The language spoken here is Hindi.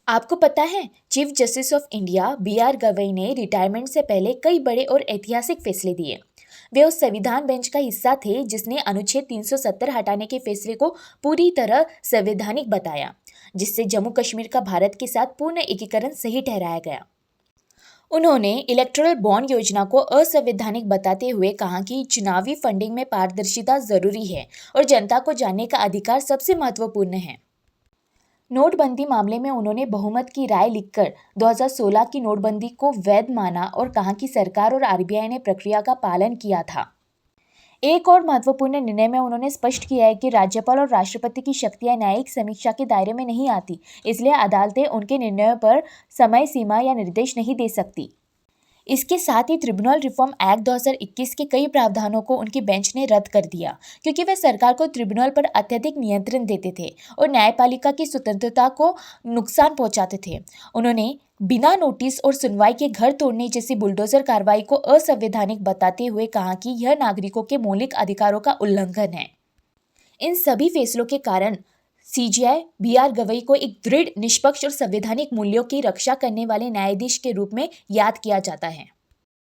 आपको पता है, chief justice of India B.R. Gavai ने रिटायरमेंट से पहले कई बड़े और ऐतिहासिक फैसले दिए। वे उस संविधान बेंच का हिस्सा थे जिसने अनुच्छेद 370 हटाने के फैसले को पूरी तरह संवैधानिक बताया, जिससे जम्मू कश्मीर का भारत के साथ पूर्ण एकीकरण सही ठहराया गया। उन्होंने इलेक्टोरल बॉन्ड योजना को असंवैधानिक बताते हुए कहा कि चुनावी फंडिंग में पारदर्शिता जरूरी है और जनता को जानने का अधिकार सबसे महत्वपूर्ण है। नोटबंदी मामले में उन्होंने बहुमत की राय लिखकर 2016 की नोटबंदी को वैध माना और कहा कि सरकार और RBI ने प्रक्रिया का पालन किया था। एक और महत्वपूर्ण निर्णय में उन्होंने स्पष्ट किया है कि राज्यपाल और राष्ट्रपति की शक्तियां न्यायिक समीक्षा के दायरे में नहीं आती, इसलिए अदालतें उनके निर्णयों पर समय सीमा या निर्देश नहीं दे सकती। इसके साथ ही ट्रिब्यूनल रिफॉर्म एक्ट 2021 के कई प्रावधानों को उनकी बेंच ने रद्द कर दिया, क्योंकि वे सरकार को ट्रिब्यूनल पर अत्यधिक नियंत्रण देते थे और न्यायपालिका की स्वतंत्रता को नुकसान पहुंचाते थे। उन्होंने बिना नोटिस और सुनवाई के घर तोड़ने जैसी बुलडोजर कार्रवाई को असंवैधानिक बताते हुए कहा कि यह नागरिकों के मौलिक अधिकारों का उल्लंघन है। इन सभी फैसलों के कारण CJI B.R. गवई को एक दृढ़, निष्पक्ष और संवैधानिक मूल्यों की रक्षा करने वाले न्यायाधीश के रूप में याद किया जाता है।